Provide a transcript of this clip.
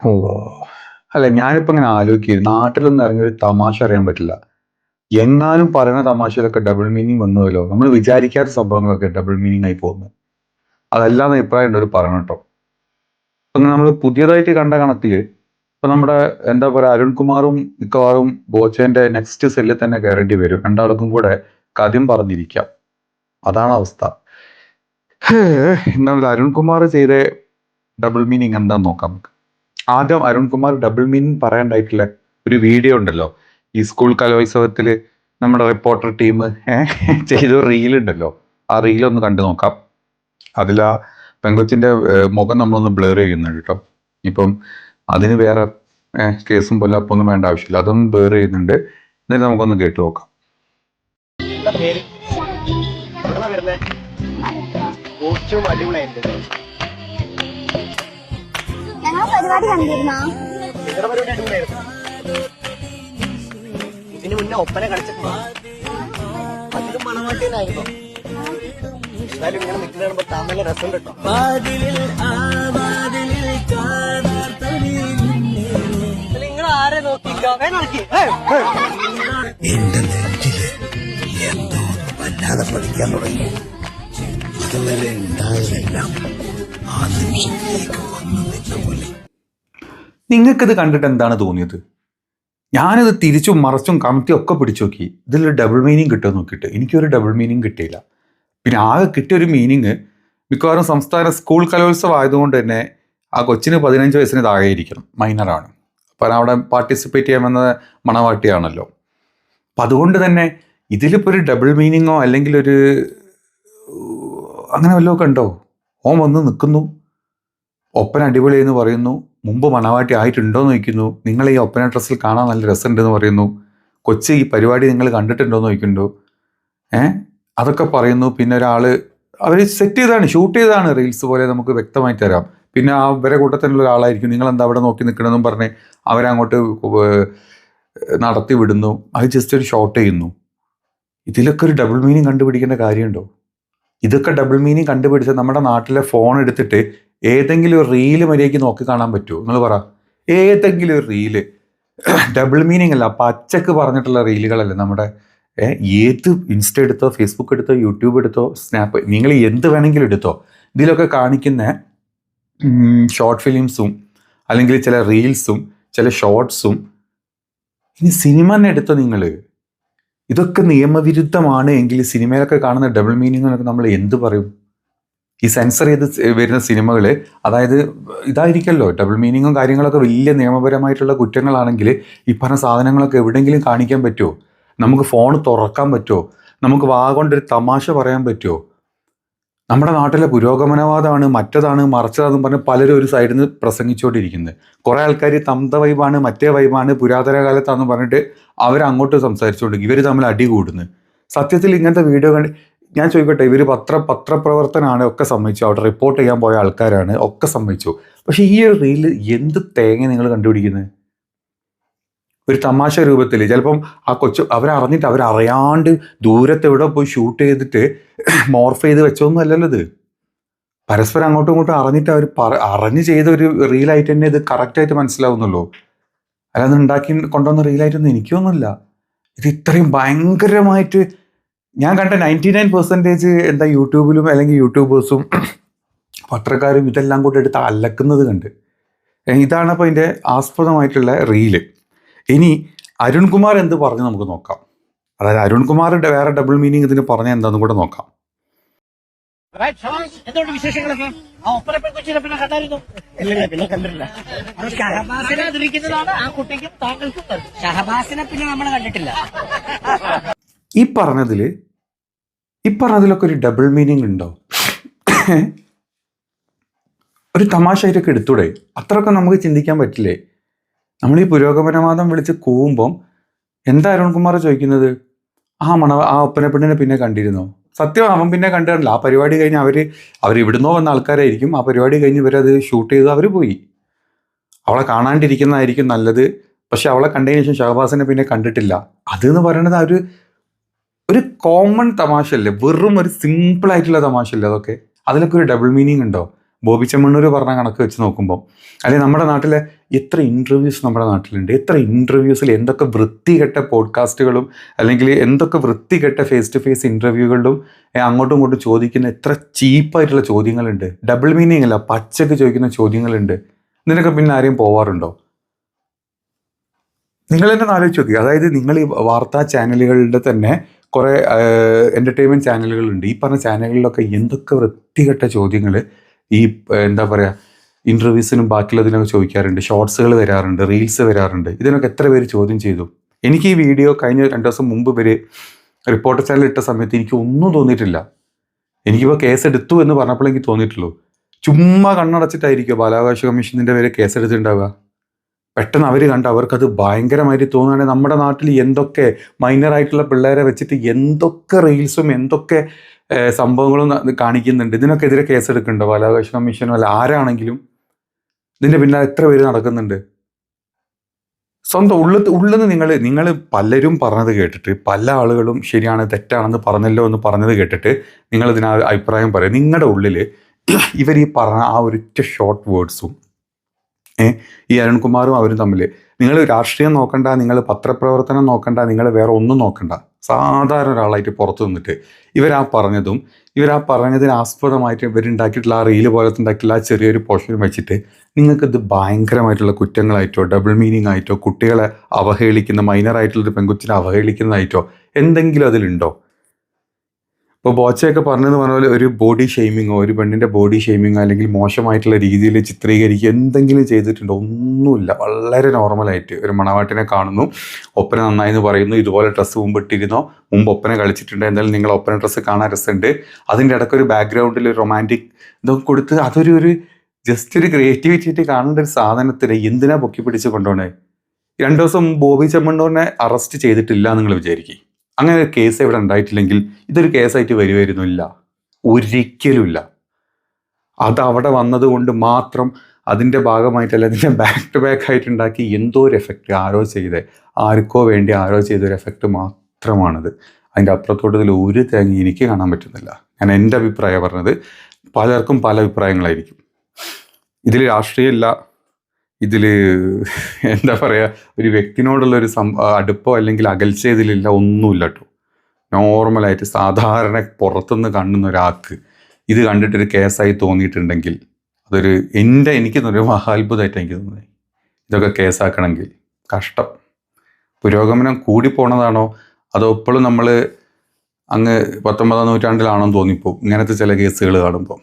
ഓ അല്ല, ഞാനിപ്പോ ഇങ്ങനെ ആലോചിക്കുക, നാട്ടിലൊന്നും ഇറങ്ങി ഒരു തമാശ അറിയാൻ പറ്റില്ല. എങ്ങാനും പറയുന്ന തമാശയിലൊക്കെ ഡബിൾ മീനിങ് വന്നുവല്ലോ. നമ്മൾ വിചാരിക്കാത്ത സംഭവങ്ങളൊക്കെ ഡബിൾ മീനിങ് ആയി പോകുന്നു. അതല്ലാന്ന് അഭിപ്രായം ഉണ്ട് ഒരു പറയണം കേട്ടോ. ഇപ്പൊ നമ്മൾ പുതിയതായിട്ട് കണ്ട കണക്കില് ഇപ്പൊ നമ്മുടെ എന്താ പറയാ, അരുൺകുമാറും മിക്കവാറും ബോച്ചേന്റെ നെക്സ്റ്റ് സെല്ലിൽ തന്നെ കയറേണ്ടി വരും. രണ്ടാൾക്കും കൂടെ കഥയും പറഞ്ഞിരിക്കാം. അതാണ് അവസ്ഥ. എന്നാൽ അരുൺകുമാർ ചെയ്ത ഡബിൾ മീനിങ് എന്താന്ന് നോക്കാം നമുക്ക്. ആദ്യം അരുൺകുമാർ ഡബിൾ മീനിങ് പറയാണ്ടായിട്ടുള്ള ഒരു വീഡിയോ ഉണ്ടല്ലോ, ഈ സ്കൂൾ കലോത്സവത്തില് നമ്മുടെ റിപ്പോർട്ടർ ടീം ചെയ്ത റീലുണ്ടല്ലോ, ആ റീലൊന്ന് കണ്ടു നോക്കാം. അതിൽ ആ പെങ്കൊച്ചിന്റെ മുഖം നമ്മളൊന്ന് ബ്ലർ ചെയ്യുന്നുണ്ട് കേട്ടോ. ഇപ്പം അതിന് വേറെ കേസും പോലെ അപ്പൊ ഒന്നും വേണ്ട ആവശ്യമില്ല, അതൊന്നും ബ്ലർ ചെയ്യുന്നുണ്ട്. എന്നിട്ട് നമുക്കൊന്ന് കേട്ടു നോക്കാം. പരിപാടി കണ്ടിരുന്നോ? ഇതിന് മുന്നേ ഒപ്പന കളിച്ചിട്ടുണ്ടോ? അതിലും മണവാട്ടിനായിരുന്നു. എന്നാലും ഇങ്ങനെ നിൽക്കുന്ന കാണുമ്പോ താമര രസം കിട്ടോ. നിങ്ങൾ ആരെ നോക്കിക്കോ നോക്കി എന്റെ നെഞ്ചില് എന്തോ വല്ലാതെ പഠിക്കാൻ തുടങ്ങി. അതുവരെ ഉണ്ടായതെല്ലാം ആ നിമിഷത്തിലേക്ക് വന്നു നിന്ന പോലെ. നിങ്ങൾക്കിത് കണ്ടിട്ട് എന്താണ് തോന്നിയത്? ഞാനിത് തിരിച്ചും മറച്ചും കമത്തിയും ഒക്കെ പിടിച്ചു നോക്കി. ഇതിലൊരു ഡബിൾ മീനിങ് കിട്ടുമെന്ന് നോക്കിയിട്ട് എനിക്കൊരു ഡബിൾ മീനിങ് കിട്ടിയില്ല. പിന്നെ ആകെ കിട്ടിയൊരു മീനിങ്, മിക്കവാറും സംസ്ഥാന സ്കൂൾ കലോത്സവം ആയതുകൊണ്ട് തന്നെ ആ കൊച്ചിന് 15 വയസ്സിന് താഴെ ഇരിക്കണം, മൈനറാണ്. അപ്പം അവിടെ പാർട്ടിസിപ്പേറ്റ് ചെയ്യാൻ വന്ന മണവാട്ടിയാണല്ലോ. അപ്പം അതുകൊണ്ട് തന്നെ ഇതിലിപ്പോൾ ഒരു ഡബിൾ മീനിങ്ങോ അല്ലെങ്കിൽ ഒരു അങ്ങനെ വല്ലതും ഒക്കെ ഉണ്ടോ? ഓൻ വന്ന് നിൽക്കുന്നു, ഒപ്പന അടിപൊളി എന്ന് പറയുന്നു, മുമ്പ് മണവാട്ടി ആയിട്ടുണ്ടോ എന്ന് ചോദിക്കുന്നു, നിങ്ങൾ ഈ ഒപ്പന ഡ്രസ്സിൽ കാണാൻ നല്ല രസമുണ്ടെന്ന് പറയുന്നു, കൊച്ചി ഈ പരിപാടി നിങ്ങൾ കണ്ടിട്ടുണ്ടോ എന്ന് ചോദിക്കുന്നുണ്ടോ, അതൊക്കെ പറയുന്നു. പിന്നെ ഒരാൾ അവർ സെറ്റ് ചെയ്താണ്, ഷൂട്ട് ചെയ്താണ്, റീൽസ് പോലെ നമുക്ക് വ്യക്തമായി തരാം. പിന്നെ ആ ഇവരെ കൂട്ടത്തിലുള്ള ഒരാളായിരിക്കും, നിങ്ങളെന്താ അവിടെ നോക്കി നിൽക്കണമെന്നും പറഞ്ഞ് അവരങ്ങോട്ട് നടത്തി വിടുന്നു. അത് ജസ്റ്റ് ഒരു ഷോട്ട് ചെയ്യുന്നു. ഇതിലൊക്കെ ഒരു ഡബിൾ മീനിങ് കണ്ടുപിടിക്കേണ്ട കാര്യമുണ്ടോ? ഇതൊക്കെ ഡബിൾ മീനിങ് കണ്ടുപിടിച്ച് നമ്മുടെ നാട്ടിലെ ഫോൺ എടുത്തിട്ട് ഏതെങ്കിലും ഒരു റീല് മര്യാദയ്ക്ക് നോക്കി കാണാൻ പറ്റുമോ? നിങ്ങൾ പറ. ഏതെങ്കിലും ഒരു റീല് ഡബിൾ മീനിങ് അല്ല, പച്ചക്ക് പറഞ്ഞിട്ടുള്ള റീലുകളല്ലേ നമ്മുടെ. ഏത് ഇൻസ്റ്റ എടുത്തോ, ഫേസ്ബുക്ക് എടുത്തോ, യൂട്യൂബ് എടുത്തോ, സ്നാപ്പ്, നിങ്ങൾ എന്ത് വേണമെങ്കിലും എടുത്തോ, ഇതിലൊക്കെ കാണിക്കുന്ന ഷോർട്ട് ഫിലിംസും അല്ലെങ്കിൽ ചില റീൽസും ചില ഷോർട്സും, ഇനി സിനിമ തന്നെ എടുത്തോ നിങ്ങൾ, ഇതൊക്കെ നിയമവിരുദ്ധമാണ് എങ്കിൽ സിനിമയിലൊക്കെ കാണുന്ന ഡബിൾ മീനിങ്ങിനൊക്കെ നമ്മൾ എന്ത് പറയും? ഈ സെൻസർ ചെയ്ത് വരുന്ന സിനിമകൾ, അതായത് ഇതായിരിക്കല്ലോ ഡബിൾ മീനിങ്ങും കാര്യങ്ങളൊക്കെ വലിയ നിയമപരമായിട്ടുള്ള കുറ്റങ്ങളാണെങ്കിൽ ഈ പറഞ്ഞ സാധനങ്ങളൊക്കെ എവിടെയെങ്കിലും കാണിക്കാൻ പറ്റുമോ? നമുക്ക് ഫോൺ തുറക്കാൻ പറ്റുമോ? നമുക്ക് വാ കൊണ്ടൊരു തമാശ പറയാൻ പറ്റുമോ? നമ്മുടെ നാട്ടിലെ പുരോഗമനവാദമാണ്, മറ്റതാണ്, മറിച്ചതാണെന്ന് പറഞ്ഞ് പലരും ഒരു സൈഡിൽ നിന്ന് പ്രസംഗിച്ചുകൊണ്ടിരിക്കുന്നത്. കുറേ ആൾക്കാർ തന്ത വൈബാണ്, മറ്റേ വൈബാണ്, പുരാതന കാലത്താണെന്ന് പറഞ്ഞിട്ട് അവരങ്ങോട്ട് സംസാരിച്ചുകൊണ്ടിരിക്കും. ഇവർ തമ്മിൽ അടി കൂടുന്നു. സത്യത്തിൽ ഇങ്ങനത്തെ വീഡിയോ കണ്ട് ഞാൻ ചോദിക്കട്ടെ, ഇവർ പത്രപ്രവർത്തനമാണ്, ഒക്കെ സമ്മതിച്ചു, അവിടെ റിപ്പോർട്ട് ചെയ്യാൻ പോയ ആൾക്കാരാണ്, ഒക്കെ സമ്മതിച്ചു. പക്ഷെ ഈ ഒരു റീല് എന്ത് തേങ്ങ നിങ്ങൾ കണ്ടുപിടിക്കുന്നത്? ഒരു തമാശ രൂപത്തിൽ ചിലപ്പം ആ കൊച്ചു അവരറിഞ്ഞിട്ട് അവരറിയാണ്ട് ദൂരത്ത് എവിടെ പോയി ഷൂട്ട് ചെയ്തിട്ട് മോർഫ് ചെയ്ത് വെച്ചൊന്നും അല്ലല്ലോ ഇത്. പരസ്പരം അങ്ങോട്ടും ഇങ്ങോട്ടും അറിഞ്ഞിട്ട് അവർ അറിഞ്ഞ് ചെയ്ത ഒരു റീലായിട്ട് തന്നെ ഇത് കറക്റ്റായിട്ട് മനസ്സിലാവുന്നുള്ളൂ. അല്ലാതെ ഉണ്ടാക്കി കൊണ്ടുവന്ന റീലായിട്ടൊന്നും എനിക്കൊന്നുമില്ല. ഇത് ഇത്രയും ഭയങ്കരമായിട്ട് ഞാൻ കണ്ട 99% എന്താ യൂട്യൂബിലും അല്ലെങ്കിൽ യൂട്യൂബേഴ്സും പത്രക്കാരും ഇതെല്ലാം കൂടെ എടുത്ത് അലക്കുന്നത് കണ്ട്. ഇതാണ് അപ്പോൾ ഇതിൻ്റെ ആസ്പദമായിട്ടുള്ള റീല്. ഇനി അരുൺകുമാർ എന്ത് പറഞ്ഞു നമുക്ക് നോക്കാം. അതായത് അരുൺകുമാറിൻ്റെ വേറെ ഡബിൾ മീനിങ് ഇതിന് പറഞ്ഞ എന്താണെന്ന് കൂടെ നോക്കാം. എന്തുകൊണ്ട് വിശേഷങ്ങളൊക്കെ? ആ ഒപ്പന പെൺകൊച്ചിനെ പിന്നെ കണ്ടായിരുന്നു? പിന്നെ കണ്ടിട്ടില്ല. ഷഹബാസിനെ ആ കുട്ടിക്കും താങ്കൾക്കും. ഷഹബാസിനെ പിന്നെ നമ്മൾ കണ്ടിട്ടില്ല. ഈ പറഞ്ഞതിലൊക്കെ ഒരു ഡബിൾ മീനിങ് ഉണ്ടോ? ഒരു തമാശയായിട്ടൊക്കെ എടുത്തൂടെ? അത്രയൊക്കെ നമുക്ക് ചിന്തിക്കാൻ പറ്റില്ലേ? നമ്മൾ ഈ പുരോഗമനവാദം വിളിച്ച് കൂവുമ്പം എന്താ അരുൺകുമാർ ചോദിക്കുന്നത്? ആ ഒപ്പന പെണ്ണിനെ പിന്നെ കണ്ടിരുന്നോ? സത്യം, അവൻ പിന്നെ കണ്ടിട്ടില്ല. ആ പരിപാടി കഴിഞ്ഞ് അവർ ഇവിടുന്നോ വന്ന ആൾക്കാരായിരിക്കും. ആ പരിപാടി കഴിഞ്ഞ് ഇവരത് ഷൂട്ട് ചെയ്ത് അവർ പോയി. അവളെ കാണാണ്ടിരിക്കുന്നതായിരിക്കും നല്ലത്. പക്ഷെ അവളെ കണ്ടതിന് ശേഷം ഷഹബാസിനെ പിന്നെ കണ്ടിട്ടില്ല. അതെന്ന് പറയുന്നത് ഒരു കോമൺ തമാശയല്ലേ, വെറും ഒരു സിമ്പിളായിട്ടുള്ള തമാശയല്ലേ അതൊക്കെ? അതിലൊക്കെ ഒരു ഡബിൾ മീനിങ് ഉണ്ടോ? ബോബി ചെമ്മണ്ണൂർ പറഞ്ഞ കണക്ക് വെച്ച് നോക്കുമ്പോൾ, അല്ലെങ്കിൽ നമ്മുടെ നാട്ടിലെ എത്ര ഇൻ്റർവ്യൂസ് നമ്മുടെ നാട്ടിലുണ്ട്, എത്ര ഇൻ്റർവ്യൂസിൽ എന്തൊക്കെ വൃത്തികെട്ട പോഡ്കാസ്റ്റുകളും അല്ലെങ്കിൽ എന്തൊക്കെ വൃത്തികെട്ട ഫേസ് ടു ഫേസ് ഇൻ്റർവ്യൂകളിലും അങ്ങോട്ടും ഇങ്ങോട്ടും ചോദിക്കുന്ന എത്ര ചീപ്പായിട്ടുള്ള ചോദ്യങ്ങളുണ്ട്. ഡബിൾ മീനിങ് അല്ല, പച്ചക്ക് ചോദിക്കുന്ന ചോദ്യങ്ങളുണ്ട്. ഇതിനൊക്കെ പിന്നെ ആരെയും പോവാറുണ്ടോ? നിങ്ങൾ തന്നെ ആലോചിച്ച് നോക്കി. അതായത് നിങ്ങൾ ഈ വാർത്താ ചാനലുകളുടെ തന്നെ കുറേ എൻ്റർടൈൻമെൻറ്റ് ചാനലുകളുണ്ട്. ഈ പറഞ്ഞ ചാനലുകളിലൊക്കെ എന്തൊക്കെ വൃത്തികെട്ട ചോദ്യങ്ങൾ ഈ എന്താ പറയുക ഇൻ്റർവ്യൂസിനും ബാക്കിയുള്ളതിനൊക്കെ ചോദിക്കാറുണ്ട്. ഷോർട്സുകൾ വരാറുണ്ട്, റീൽസ് വരാറുണ്ട്. ഇതിനൊക്കെ എത്ര പേര് ചോദ്യം ചെയ്തു? എനിക്ക് ഈ വീഡിയോ കഴിഞ്ഞ 2 ദിവസം മുമ്പ് റിപ്പോർട്ടർ ചാനൽ ഇട്ട സമയത്ത് എനിക്ക് ഒന്നും തോന്നിയിട്ടില്ല. എനിക്കിപ്പോൾ കേസ് എടുത്തു എന്ന് പറഞ്ഞപ്പോൾ എനിക്ക് തോന്നിയിട്ടുള്ളൂ. ചുമ്മാ കണ്ണടച്ചിട്ടായിരിക്കുമോ ബാലാവകാശ കമ്മീഷനിൻ്റെ പേര് കേസെടുത്തിട്ടുണ്ടാവുക? പെട്ടെന്ന് അവർ കണ്ട് അവർക്കത് ഭയങ്കരമായിട്ട് തോന്നുകയാണെങ്കിൽ നമ്മുടെ നാട്ടിൽ എന്തൊക്കെ മൈനറായിട്ടുള്ള പിള്ളേരെ വെച്ചിട്ട് എന്തൊക്കെ റീൽസും എന്തൊക്കെ സംഭവങ്ങളും കാണിക്കുന്നുണ്ട്. ഇതിനൊക്കെ എതിരെ കേസെടുക്കുന്നുണ്ടോ ബാലാവകാശ കമ്മീഷനോ അല്ല ആരാണെങ്കിലും? ഇതിൻ്റെ പിന്നാലെ എത്ര പേര് നടക്കുന്നുണ്ട്? സ്വന്തം ഉള്ളെന്ന് നിങ്ങൾ പലരും പറഞ്ഞത് കേട്ടിട്ട്, പല ആളുകളും ശരിയാണ് തെറ്റാണെന്ന് പറഞ്ഞല്ലോ എന്ന് പറഞ്ഞത് കേട്ടിട്ട് നിങ്ങളിതിന് അഭിപ്രായം പറയും. നിങ്ങളുടെ ഉള്ളിൽ ഇവർ ഈ പറഞ്ഞ ആ ഒരൊറ്റ ഷോർട്ട് വേർഡ്സും ഈ അരുൺകുമാറും അവരും തമ്മിൽ, നിങ്ങൾ രാഷ്ട്രീയം നോക്കണ്ട, നിങ്ങൾ പത്രപ്രവർത്തനം നോക്കണ്ട, നിങ്ങൾ വേറെ ഒന്നും നോക്കണ്ട, സാധാരണ ഒരാളായിട്ട് പുറത്തു നിന്നിട്ട് ഇവരാ പറഞ്ഞതിന് ആസ്പദമായിട്ട് ഇവരുണ്ടാക്കിയിട്ടുള്ള ആ റീല് പോലത്തെ ഉണ്ടാക്കിയിട്ടുള്ള ആ ചെറിയൊരു പോർഷൻ വെച്ചിട്ട് നിങ്ങൾക്കിത് ഭയങ്കരമായിട്ടുള്ള കുറ്റങ്ങളായിട്ടോ ഡബിൾ മീനിങ് ആയിട്ടോ കുട്ടികളെ അവഹേളിക്കുന്ന മൈനറായിട്ടുള്ളൊരു പെൺകുച്ചിനെ അവഹേളിക്കുന്നതായിട്ടോ എന്തെങ്കിലും അതിലുണ്ടോ? ഇപ്പോൾ ബോച്ചയൊക്കെ പറഞ്ഞതെന്ന് പറഞ്ഞ പോലെ ഒരു ബോഡി ഷെയ്മിങ്ങോ ഒരു പെണ്ണിൻ്റെ ബോഡി ഷെയ്മിങ്ങോ അല്ലെങ്കിൽ മോശമായിട്ടുള്ള രീതിയിൽ ചിത്രീകരിക്കുക എന്തെങ്കിലും ചെയ്തിട്ടുണ്ടോ? ഒന്നുമില്ല. വളരെ നോർമലായിട്ട് ഒരു മണവാട്ടിനെ കാണുന്നു, ഒപ്പന നന്നായി എന്ന് പറയുന്നു, ഇതുപോലെ ഡ്രസ്സ് മുമ്പ് ഇട്ടിരുന്നോ, മുമ്പ് ഒപ്പന കളിച്ചിട്ടുണ്ട്, എന്തായാലും നിങ്ങൾ ഒപ്പന ഡ്രസ്സ് കാണാൻ രസമുണ്ട്, അതിൻ്റെ ഇടയ്ക്കൊരു ബാക്ക്ഗ്രൗണ്ടിൽ ഒരു റൊമാൻറ്റിക് ഇതൊക്കെ കൊടുത്ത് അതൊരു ജസ്റ്റ് ഒരു ക്രിയേറ്റിവിറ്റി ആയിട്ട് കാണേണ്ട ഒരു സാധനത്തിന് എന്തിനാ പൊക്കി പിടിച്ച് കൊണ്ടുപോകണേ? 2 ദിവസം ബോബി ചെമ്മണ്ണൂരിനെ അറസ്റ്റ് ചെയ്തിട്ടില്ല നിങ്ങൾ വിചാരിക്കും. അങ്ങനെ ഒരു കേസ് ഇവിടെ ഉണ്ടായിട്ടില്ലെങ്കിൽ ഇതൊരു കേസായിട്ട് വരുമായിരുന്നില്ല, ഒരിക്കലുമില്ല. അത് അവിടെ വന്നതുകൊണ്ട് മാത്രം അതിൻ്റെ ഭാഗമായിട്ടല്ല, അതിൻ്റെ ബാക്ക് ടു ബാക്ക് ആയിട്ടുണ്ടാക്കി എന്തോ ഒരു എഫക്റ്റ് ആർക്കോ വേണ്ടി ആരോ ചെയ്തൊരു എഫക്റ്റ് മാത്രമാണിത്. അതിൻ്റെ അപ്പുറത്തോട്ട് ഇതിൽ ഒരു തേങ്ങ എനിക്ക് കാണാൻ പറ്റുന്നില്ല. ഞാൻ എൻ്റെ അഭിപ്രായം പറഞ്ഞത്. പലർക്കും പല അഭിപ്രായങ്ങളായിരിക്കും. ഇതിൽ രാഷ്ട്രീയമില്ല, ഇതിൽ എന്താ പറയുക ഒരു വ്യക്തിനോടുള്ളൊരു അടുപ്പോ അല്ലെങ്കിൽ അകൽച്ച ഇതിലില്ല, ഒന്നുമില്ല കേട്ടോ. നോർമലായിട്ട് സാധാരണ പുറത്തുനിന്ന് കാണുന്ന ഒരാൾക്ക് ഇത് കണ്ടിട്ടൊരു കേസായി തോന്നിയിട്ടുണ്ടെങ്കിൽ അതൊരു എനിക്ക് തോന്നിയൊരു മഹാത്ഭുതമായിട്ട് എനിക്ക് തോന്നുന്നത്. ഇതൊക്കെ കേസാക്കണമെങ്കിൽ കഷ്ടം. പുരോഗമനം കൂടിപ്പോണതാണോ അതോ ഇപ്പോഴും നമ്മൾ അങ്ങ് 19-ാം നൂറ്റാണ്ടിലാണോ തോന്നിപ്പോ ഇങ്ങനത്തെ ചില കേസുകൾ കാണുമ്പോൾ?